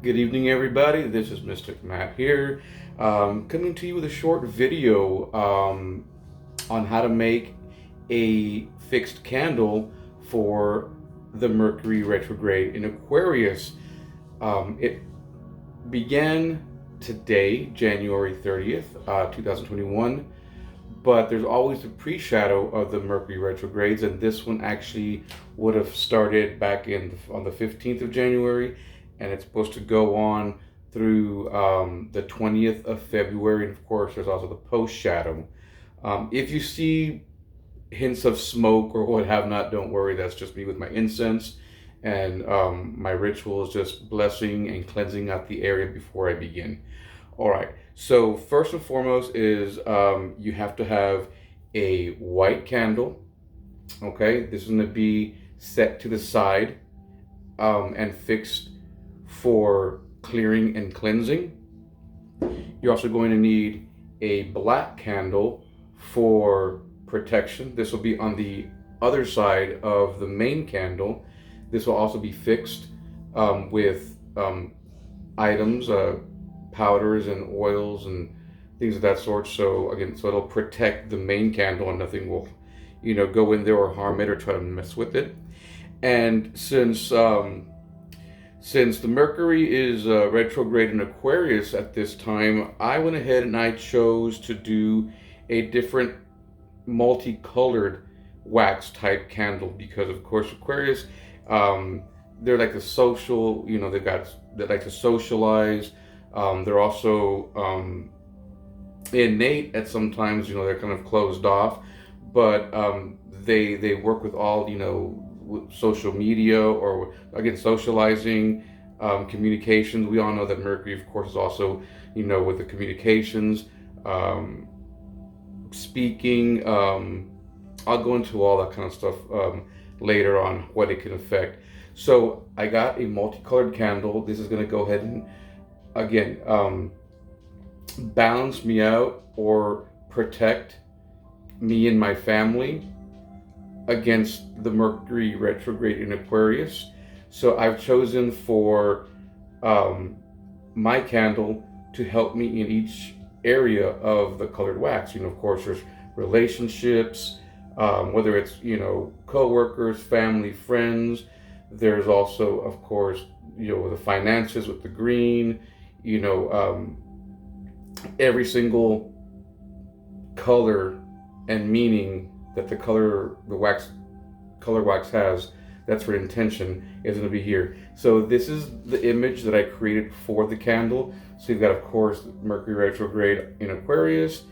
Good evening, everybody. This is Mystic Matt here, coming to you with a short video on how to make a fixed candle for the Mercury retrograde in Aquarius. It began today, January 30th, 2021, but there's always the pre-shadow of the Mercury retrogrades, and this one actually would have started back on the 15th of January, and it's supposed to go on through the 20th of February. And of course, there's also the post shadow. If you see hints of smoke or what have not, don't worry. That's just me with my incense, and my ritual is just blessing and cleansing out the area before I begin. All right. So first and foremost is you have to have a white candle. Okay, this is going to be set to the side and fixed for clearing and cleansing. You're also going to need a black candle for protection. This will be on the other side of the main candle. This will also be fixed with items, powders and oils and things of that sort. So again, so it'll protect the main candle and nothing will, go in there or harm it or try to mess with it. And since the Mercury is retrograde in Aquarius at this time, I went ahead and I chose to do a different multicolored wax type candle because, of course, Aquarius, they're like the social, they like to socialize. They're also innate at sometimes, they're kind of closed off, but they work with all, social media or again socializing, communications. We all know that Mercury, of course, is also with the communications, speaking. I'll go into all that kind of stuff later on, what it can affect. So I got a multicolored candle. This is going to go ahead and again balance me out or protect me and my family against the Mercury retrograde in Aquarius. So I've chosen for my candle to help me in each area of the colored wax. Of course, there's relationships, whether it's, co-workers, family, friends. There's also, of course, the finances with the green, every single color and meaning that the color wax has, that's for intention, is going to be here. So this is the image that I created for the candle. So you've got, of course, Mercury retrograde in Aquarius.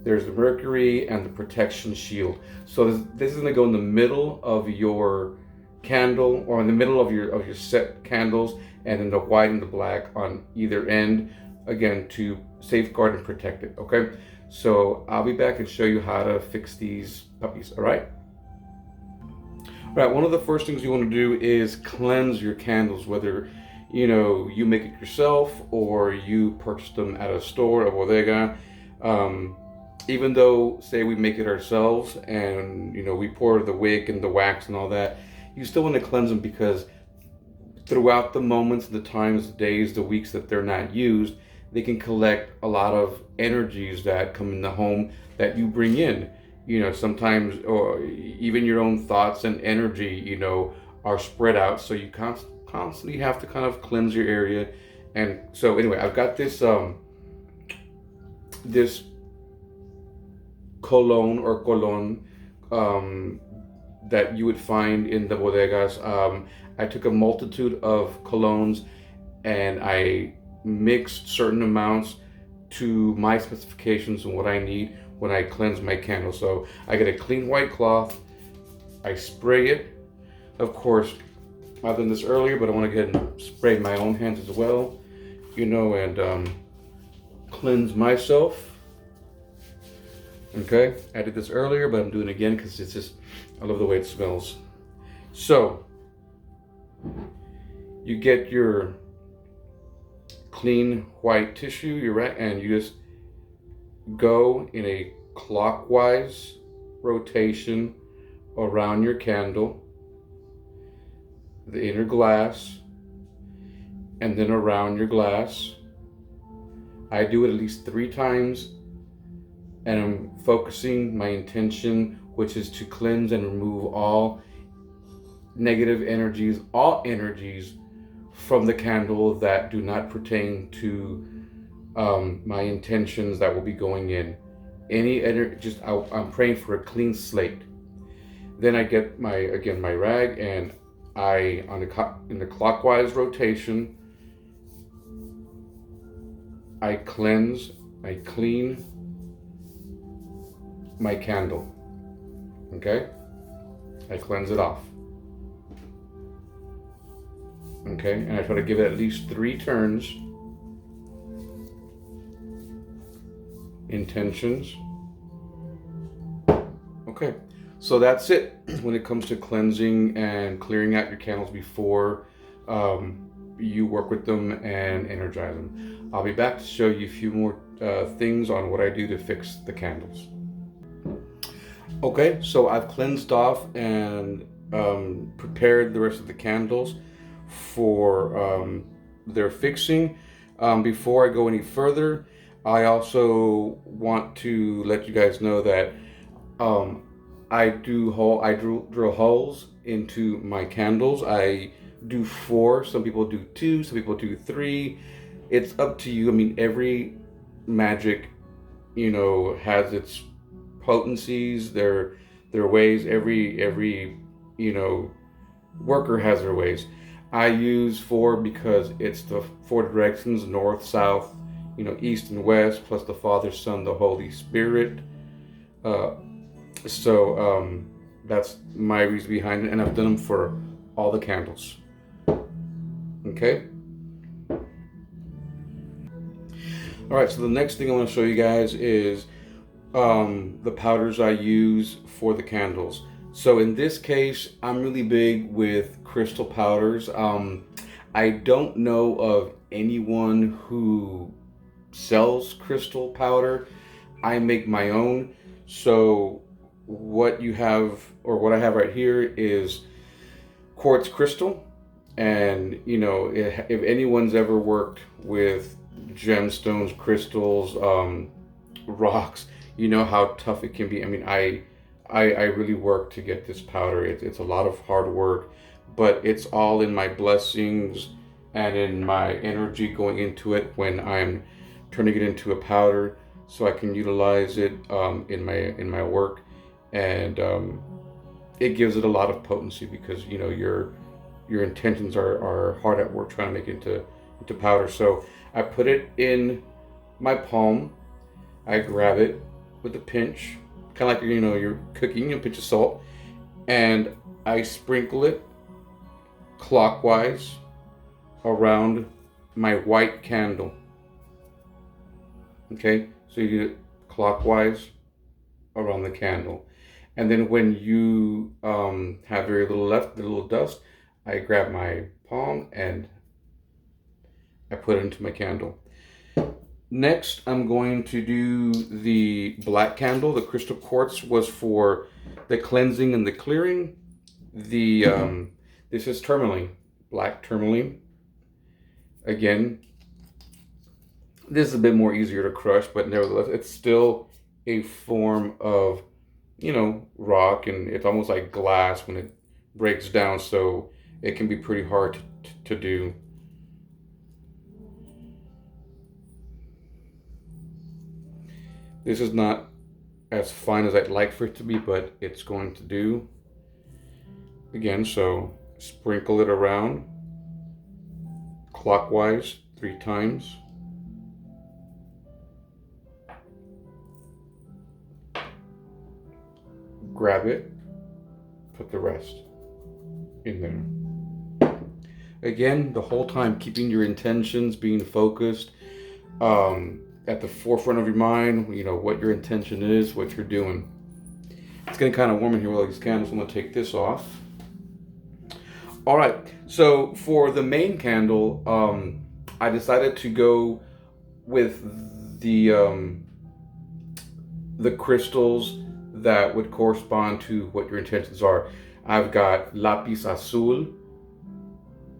There's the Mercury and the protection shield. So this is going to go in the middle of your candle, or in the middle of your set candles, and then the white and the black on either end, again, to safeguard and protect it. Okay, so I'll be back and show you how to fix these puppies. All right. All right, one of the first things you want to do is cleanse your candles, whether you make it yourself or you purchase them at a store, a bodega. Even though, say, we make it ourselves and we pour the wick and the wax and all that, you still want to cleanse them, because throughout the moments, the times, the days, the weeks that they're not used, they can collect a lot of energies that come in the home that you bring in. Sometimes, or even your own thoughts and energy, are spread out. So you constantly have to kind of cleanse your area. And so anyway, I've got this this cologne or cologne that you would find in the bodegas. I took a multitude of colognes and I mixed certain amounts to my specifications and what I need when I cleanse my candle. So I get a clean white cloth, I spray it. Of course, I've done this earlier, but I want to get and spray my own hands as well, and cleanse myself. Okay, I did this earlier, but I'm doing it again because it's just, I love the way it smells. So you get your clean white tissue, and you just go in a clockwise rotation around your candle, the inner glass, and then around your glass. I do it at least 3 times, and I'm focusing my intention, which is to cleanse and remove all negative energies, all energies from the candle that do not pertain to my intentions that will be going in. Any energy, I'm praying for a clean slate. Then I get my rag, and I in the clockwise rotation, I cleanse, I clean my candle. Okay? I cleanse it off. Okay? And I try to give it at least 3 turns. Intentions. Okay. So that's it when it comes to cleansing and clearing out your candles before you work with them and energize them. I'll be back to show you a few more things on what I do to fix the candles. Okay, so I've cleansed off and prepared the rest of the candles for their fixing. Before I go any further, I also want to let you guys know that I drill holes into my candles. I do 4. Some people do 2. Some people do 3. It's up to you. I mean, every magic, has its potencies, their ways. Every worker has their ways. I use 4 because it's the 4 directions: north, south, east and west, plus the Father, Son, the Holy Spirit. So that's my reason behind it, and I've done them for all the candles. Okay. All right. So the next thing I want to show you guys is the powders I use for the candles. So in this case, I'm really big with crystal powders. I don't know of anyone who sells crystal powder. I make my own. So what I have right here is quartz crystal. And if anyone's ever worked with gemstones, crystals, rocks, you know how tough it can be. I mean, I really work to get this powder. It's a lot of hard work, but it's all in my blessings and in my energy going into it when I'm turning it into a powder, so I can utilize it in my work, and it gives it a lot of potency because your intentions are hard at work trying to make it into powder. So I put it in my palm. I grab it with a pinch, kind of like you're cooking, a pinch of salt, and I sprinkle it clockwise around my white candle. Okay, so you do it clockwise around the candle, and then when you have very little left, the little dust, I grab my palm and I put it into my candle. Next, I'm going to do the black candle. The crystal quartz was for the cleansing and the clearing. This is tourmaline, black tourmaline. Again, this is a bit more easier to crush, but nevertheless, it's still a form of, rock, and it's almost like glass when it breaks down, so it can be pretty hard to do. This is not as fine as I'd like for it to be, but it's going to do. Again, so sprinkle it around clockwise 3 times. Grab it, put the rest in there. Again, the whole time keeping your intentions, being focused, at the forefront of your mind, what your intention is, what you're doing. It's getting kind of warm in here with all these candles. I'm going to take this off. All right, so for the main candle, I decided to go with the crystals that would correspond to what your intentions are. I've got lapis azul,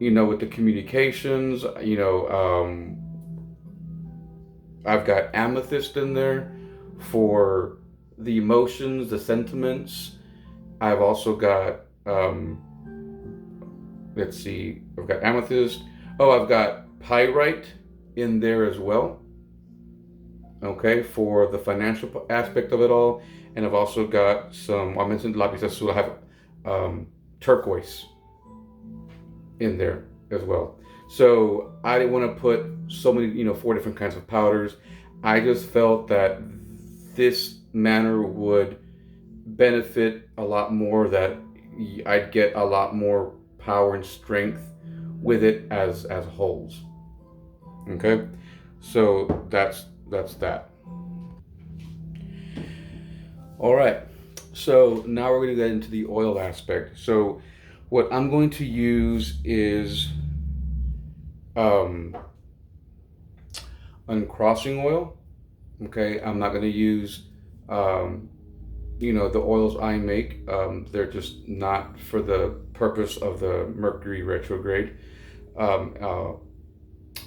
with the communications, I've got amethyst in there for the emotions, the sentiments. I've also got, let's see, I've got amethyst. Oh, I've got pyrite in there as well. Okay, for the financial aspect of it all. And I've also got some, I mentioned lapis azul, I have turquoise in there as well. So I didn't want to put so many, 4 different kinds of powders. I just felt that this manner would benefit a lot more, that I'd get a lot more power and strength with it as wholes. Okay, so that's that. All right, so now we're going to get into the oil aspect. So what I'm going to use is uncrossing oil. Okay, I'm not going to use the oils I make. They're just not for the purpose of the Mercury retrograde. Um, uh,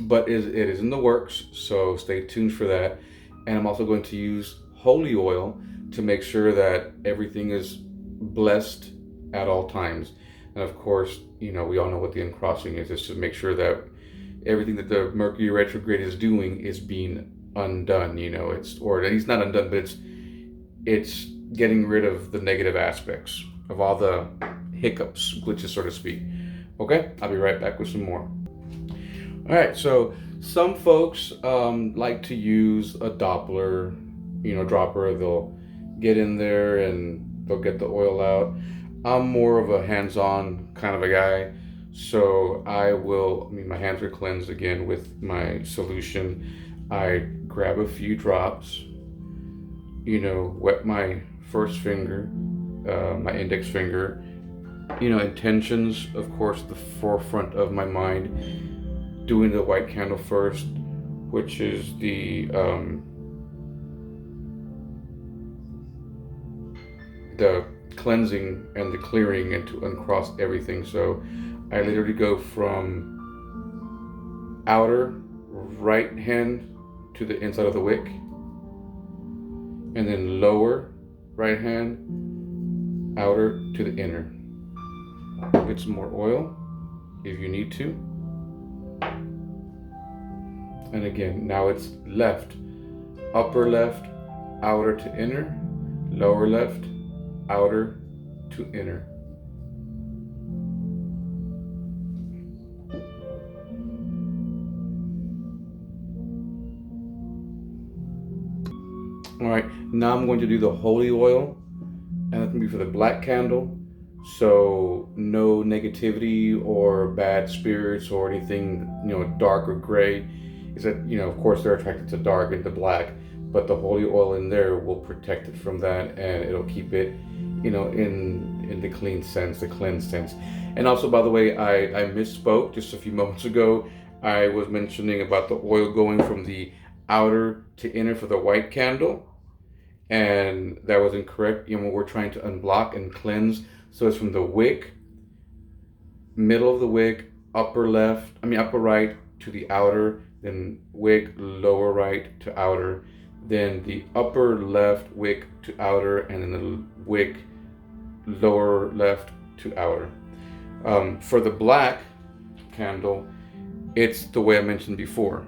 but it is in the works, so stay tuned for that. And I'm also going to use holy oil to make sure that everything is blessed at all times. And of course, we all know what the uncrossing is. It's to make sure that everything that the Mercury retrograde is doing is being undone. Or he's not undone, but it's getting rid of the negative aspects of all the hiccups, glitches, so to speak. Okay, I'll be right back with some more. All right, so some folks like to use a Doppler, dropper. They'll get in there and they'll get the oil out. I'm more of a hands-on kind of a guy, so my hands are cleansed again with my solution. I grab a few drops, wet my first finger, my index finger, intentions, of course, the forefront of my mind, doing the white candle first, which is the cleansing and the clearing, and to uncross everything. So I literally go from outer right hand to the inside of the wick, and then lower right hand, outer to the inner. Get some more oil if you need to. And again, now it's left, upper left, outer to inner, lower left, outer to inner. All right, now I'm going to do the holy oil, and that's going to be for the black candle. So no negativity or bad spirits or anything, dark or gray. Is that, of course they're attracted to dark and to black, but the holy oil in there will protect it from that, and it'll keep it, in the clean sense, the cleansed sense. And also, by the way, I misspoke just a few moments ago. I was mentioning about the oil going from the outer to inner for the white candle, and that was incorrect. We're trying to unblock and cleanse, so it's from the wick, middle of the wick, upper right to the outer, then wick, lower right to outer, then the upper left wick to outer, and then the wick, lower left to outer. For the black candle, it's the way I mentioned before.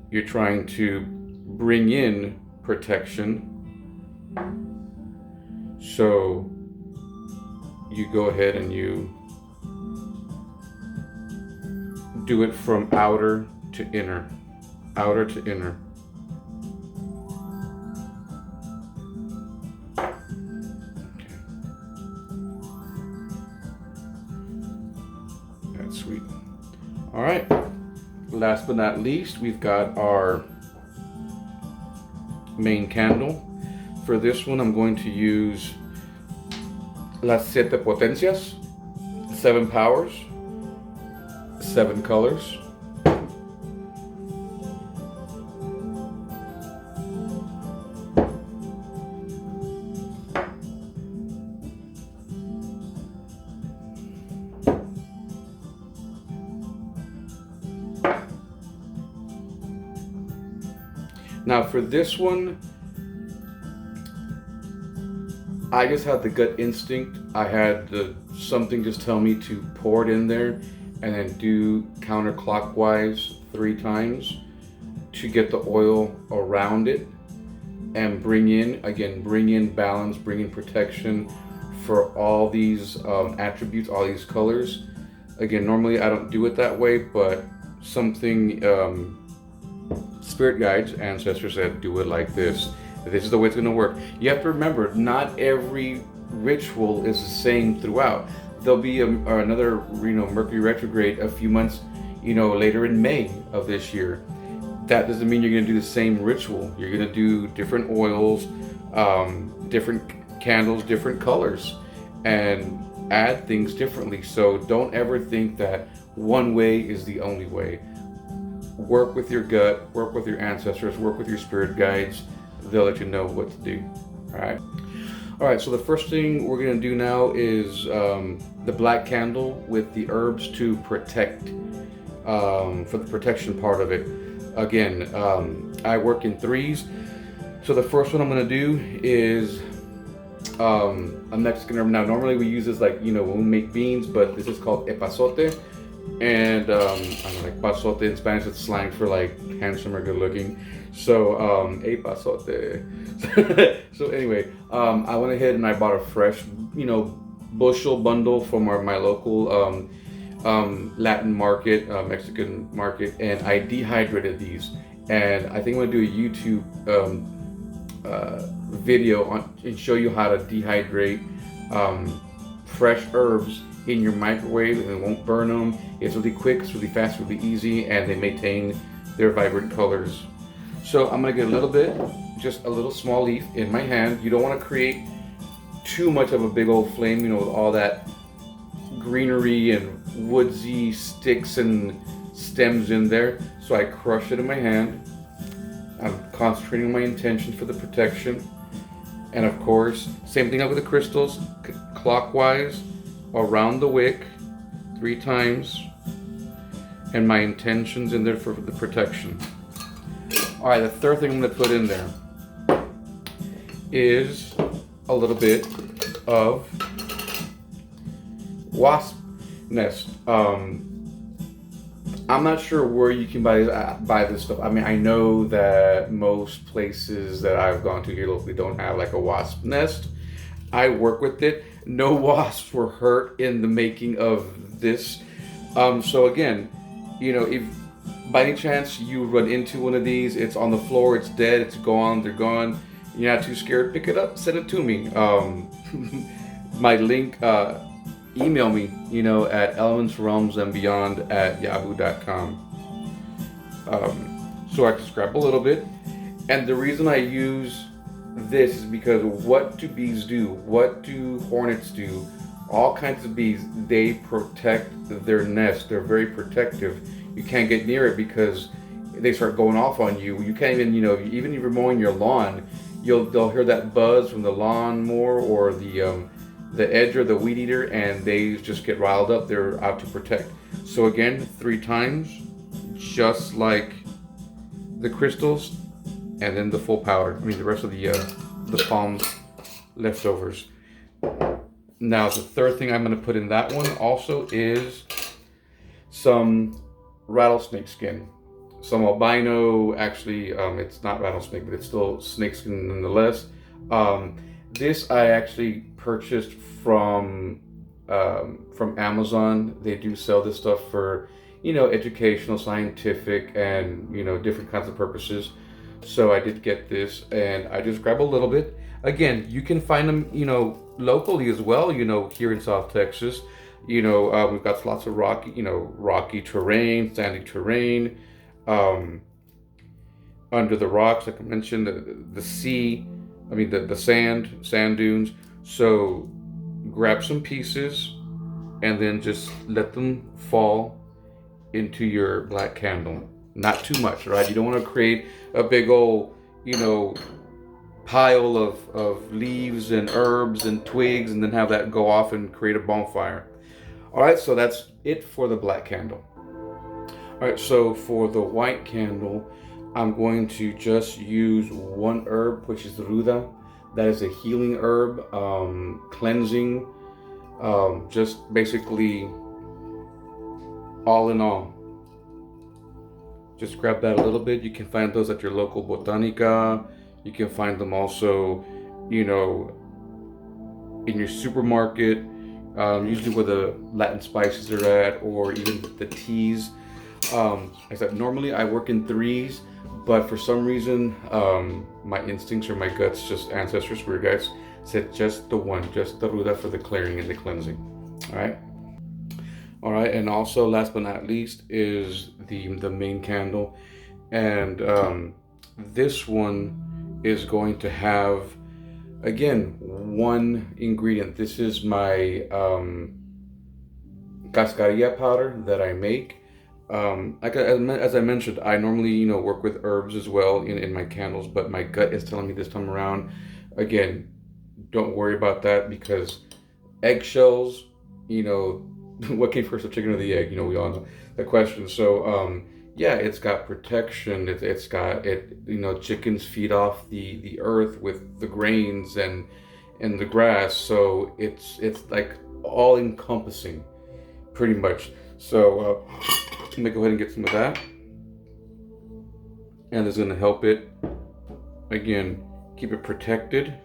You're trying to bring in protection. So you go ahead and you do it from outer to inner, outer to inner. Okay. That's sweet. All right. Last but not least, we've got our main candle. For this one, I'm going to use las siete potencias, 7 powers, 7 colors. Now for this one, I just had the gut instinct. I had something just tell me to pour it in there and then do counterclockwise 3 times to get the oil around it and bring in balance, bring in protection for all these attributes, all these colors. Again, normally I don't do it that way, but something spirit guides, ancestors said do it like this. This is the way it's going to work. You have to remember, not every ritual is the same throughout. There'll be another, Mercury retrograde a few months, later in May of this year. That doesn't mean you're going to do the same ritual. You're going to do different oils, different candles, different colors, and add things differently. So don't ever think that one way is the only way. Work with your gut, work with your ancestors, work with your spirit guides. They'll let you know what to do. All right, so the first thing we're going to do now is the black candle with the herbs to protect, for the protection part of it. Again, I work in 3s. So the first one I'm going to do is a Mexican herb. Now, normally we use this when we make beans, but this is called epazote. And pasote in Spanish, it's slang for handsome or good looking. So, epazote. So anyway, I went ahead and I bought a fresh, bushel bundle from my local Latin market, Mexican market, and I dehydrated these. And I think I'm gonna do a YouTube video and show you how to dehydrate fresh herbs in your microwave, and it won't burn them. It's really quick, it's really fast, really easy, and they maintain their vibrant colors. So I'm gonna get just a little small leaf in my hand. You don't want to create too much of a big old flame, with all that greenery and woodsy sticks and stems in there. So I crush it in my hand. I'm concentrating on my intention for the protection. And of course, same thing with the crystals, clockwise around the wick 3 times, and my intentions in there for the protection. All right, the third thing I'm going to put in there is a little bit of wasp nest. I'm not sure where you can buy this stuff. I mean, I know that most places that I've gone to here locally don't have a wasp nest. I work with it. No wasps were hurt in the making of this. So again, if by any chance you run into one of these, it's on the floor, it's dead, it's gone, they're gone, you're not too scared, pick it up, send it to me. My link, email me, at elementsrealmsandbeyond@yahoo.com. So I just grab a little bit. And the reason I use this is because what do bees do? What do hornets do? All kinds of bees, they protect their nest. They're very protective. You can't get near it because they start going off on you. You can't even, even if you're mowing your lawn, they'll hear that buzz from the lawnmower or the edge or the weed eater, and they just get riled up. They're out to protect. So again, 3 times, just like the crystals, and then the full powder. I mean, the rest of the palm leftovers. Now, the third thing I'm going to put in that one also is some rattlesnake skin. Some albino, actually, it's not rattlesnake, but it's still snakeskin nonetheless. This I actually purchased from Amazon. They do sell this stuff for, educational, scientific, and, different kinds of purposes. So I did get this, and I just grab a little bit. Again, you can find them, locally as well, here in South Texas. We've got lots of rocky terrain, sandy terrain, under the rocks, like I mentioned, the sea, the sand dunes. So grab some pieces and then just let them fall into your black candle. Not too much, right? You don't want to create a big old, pile of leaves and herbs and twigs and then have that go off and create a bonfire. All right, so that's it for the black candle. All right, so for the white candle, I'm going to just use one herb, which is ruda. That is a healing herb, cleansing, just basically all in all. Just grab that a little bit. You can find those at your local botanica. You can find them also, you know, in your supermarket, usually where the Latin spices are at, or even the teas. I said normally I work in threes, but for some reason, my instincts or my guts, just ancestors, spirit guides, said just the one, just the ruda for the clearing and the cleansing. All right. All right, and also last but not least is the main candle, and this one is going to have, again, one ingredient. This is my cascarilla powder that I make. As I mentioned, I normally work with herbs as well in my candles, but my gut is telling me this time around, again, don't worry about that, because eggshells, what came first, the chicken or the egg? We all know the question. So yeah, it's got protection. It's got it. Chickens feed off the earth with the grains and the grass. So it's like all encompassing, pretty much. So let me go ahead and get some of that, and it's going to help it, again, keep it protected.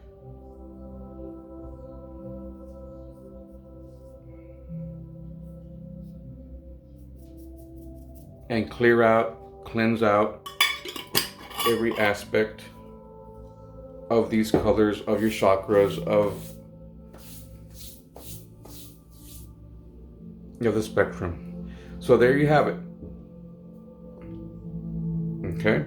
And clear out, cleanse out every aspect of these colors, of your chakras, of the spectrum. So there you have it. Okay.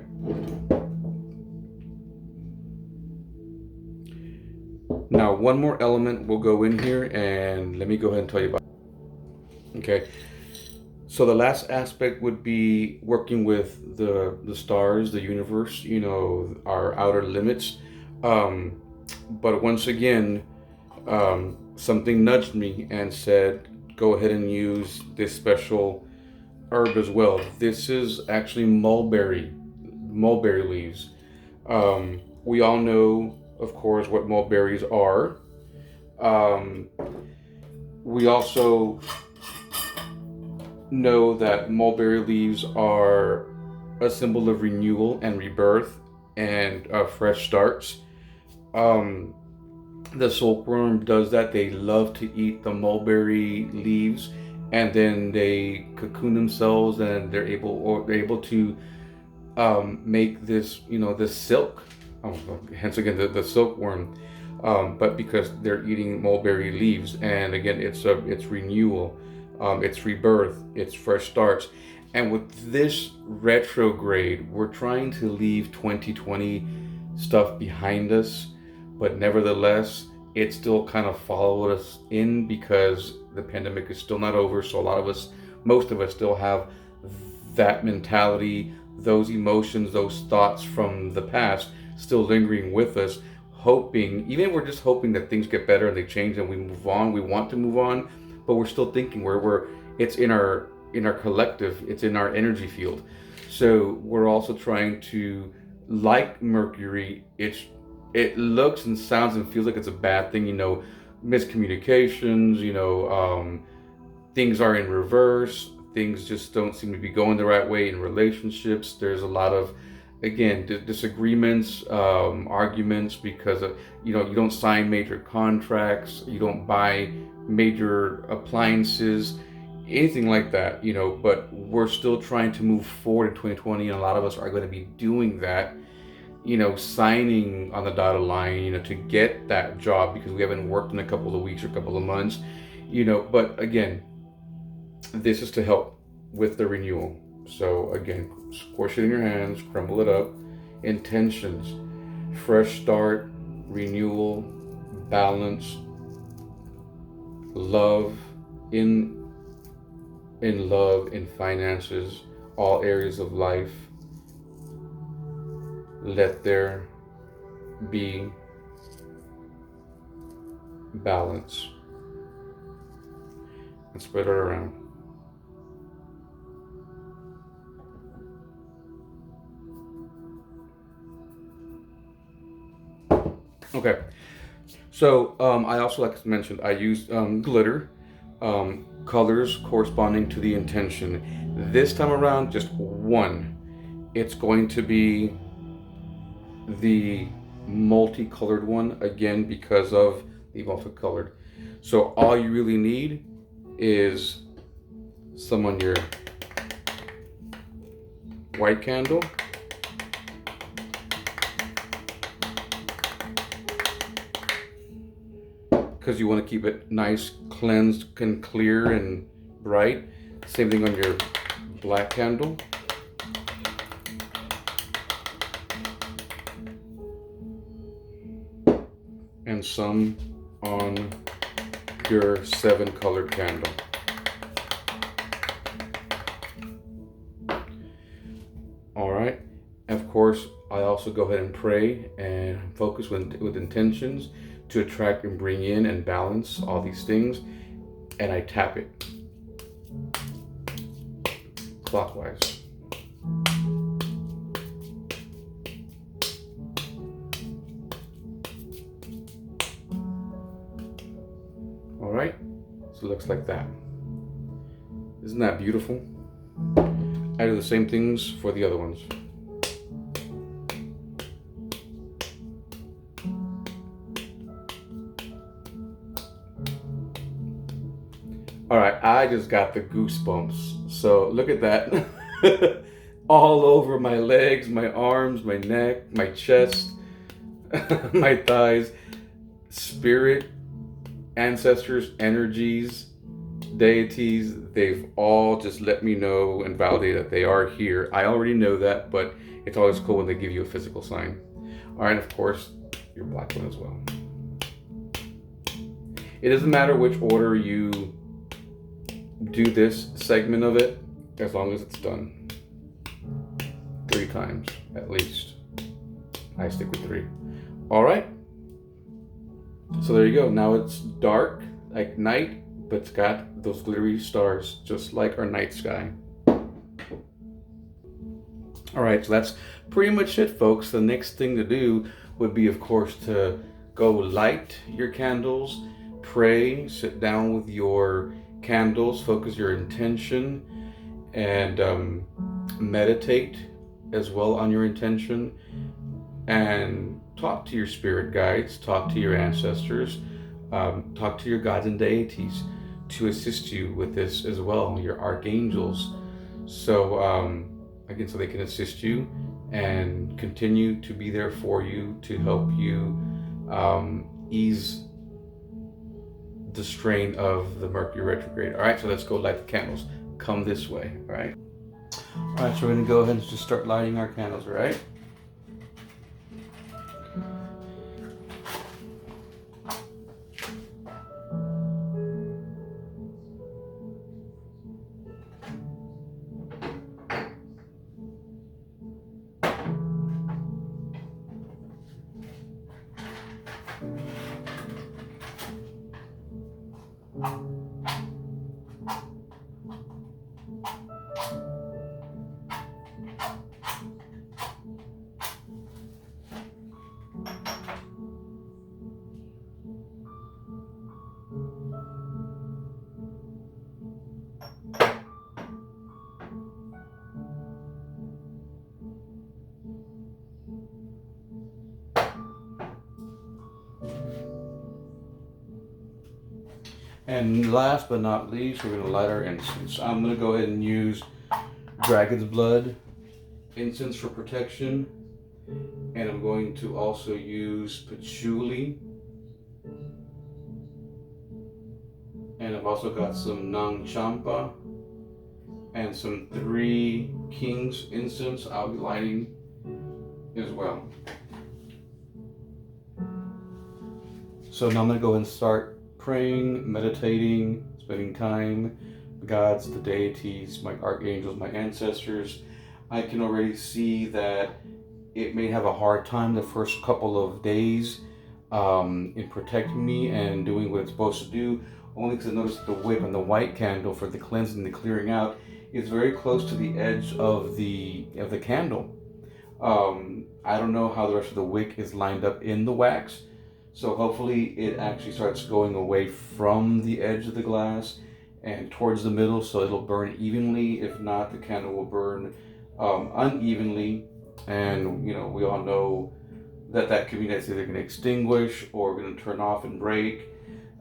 Now one more element will go in here, and let me go ahead and tell you about it. Okay. So the last aspect would be working with the stars, the universe, our outer limits. But once again, something nudged me and said, go ahead and use this special herb as well. This is actually mulberry leaves. We all know, of course, what mulberries are. We also know that mulberry leaves are a symbol of renewal and rebirth and fresh starts. The silkworm does that. They love to eat the mulberry leaves, and then they cocoon themselves, and they're able to make this this silk. Hence again the silkworm. But because they're eating mulberry leaves, and again it's renewal, it's rebirth, it's fresh starts. And with this retrograde, we're trying to leave 2020 stuff behind us, but nevertheless, it still kind of followed us in, because the pandemic is still not over. So a lot of us, most of us, still have that mentality, those emotions, those thoughts from the past still lingering with us, hoping, even if we're just hoping that things get better and they change and we move on. We want to move on, but we're still thinking it's in our collective, it's in our energy field. So we're also trying to, like Mercury, it looks and sounds and feels like it's a bad thing, miscommunications, things are in reverse, things just don't seem to be going the right way in relationships. There's a lot of, again, disagreements, arguments, because of, you don't sign major contracts, you don't buy major appliances, anything like that, but we're still trying to move forward in 2020, and a lot of us are going to be doing that, signing on the dotted line, to get that job because we haven't worked in a couple of weeks or a couple of months, but again, this is to help with the renewal. So again, squish it in your hands, crumble it up. Intentions: fresh start, renewal, balance, love, in love, in finances, all areas of life. Let there be balance, and spread it around. Okay. So I also, like I mentioned, I used glitter, colors corresponding to the intention. This time around, just one. It's going to be the multicolored one, again because of the multicolored. So all you really need is some on your white candle, because you want to keep it nice, cleansed, and clear and bright. Same thing on your black candle. And some on your 7-colored candle. All right. And of course, I also go ahead and pray and focus with intentions to attract and bring in and balance all these things. And I tap it clockwise. All right. So it looks like that. Isn't that beautiful? I do the same things for the other ones. All right, I just got the goosebumps. So look at that. All over my legs, my arms, my neck, my chest, my thighs. Spirit, ancestors, energies, deities, they've all just let me know and validate that they are here. I already know that, but it's always cool when they give you a physical sign. All right, of course, your black one as well. It doesn't matter which order you do this segment of it, as long as it's done 3 times at least. I stick with 3. All right. So there you go. Now it's dark, like night, but it's got those glittery stars, just like our night sky. All right, so that's pretty much it, folks. The next thing to do would be, of course, to go light your candles, pray, sit down with your candles, focus your intention, and meditate as well on your intention, and talk to your spirit guides, talk to your ancestors, talk to your gods and deities to assist you with this as well, your archangels. So again, so they can assist you and continue to be there for you to help you ease the strain of the Mercury retrograde. All right, so let's go light the candles. Come this way, all right? All right, so we're gonna go ahead and just start lighting our candles, all right? And last but not least, we're gonna light our incense. I'm gonna go ahead and use dragon's blood incense for protection. And I'm going to also use patchouli. And I've also got some Nang Champa and some 3 Kings incense I'll be lighting as well. So now I'm gonna go ahead and start praying, meditating, spending time, the gods, the deities, my archangels, my ancestors. I can already see that it may have a hard time the first couple of days in protecting me and doing what it's supposed to do, only because I noticed the wick on the white candle for the cleansing, the clearing out, is very close to the edge of the candle. I don't know how the rest of the wick is lined up in the wax, So hopefully it actually starts going away from the edge of the glass and towards the middle, so it'll burn evenly. If not, the candle will burn unevenly. And we all know that could mean it's either going to extinguish or going to turn off and break.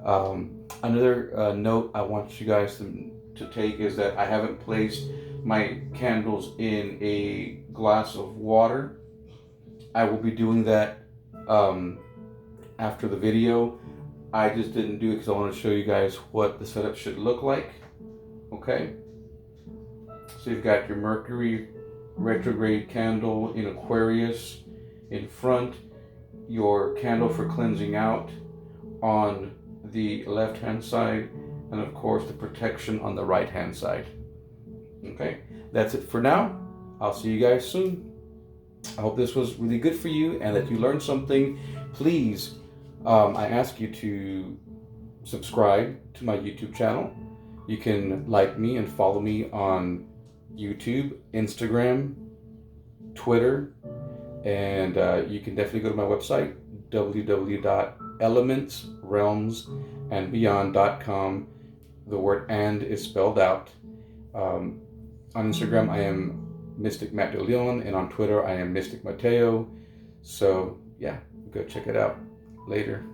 Another note I want you guys to take is that I haven't placed my candles in a glass of water. I will be doing that after the video. I just didn't do it because I want to show you guys what the setup should look like. Okay, so you've got your Mercury Retrograde candle in Aquarius in front, your candle for cleansing out on the left hand side, and of course the protection on the right hand side. Okay, that's it for now. I'll see you guys soon. I hope this was really good for you and that you learned something. Please, I ask you to subscribe to my YouTube channel. You can like me and follow me on YouTube, Instagram, Twitter, and you can definitely go to my website, www.elementsrealmsandbeyond.com. The word "and" is spelled out. On Instagram, I am Mystic Matt De Leon, and on Twitter, I am Mystic Mateo. So yeah, go check it out. Later.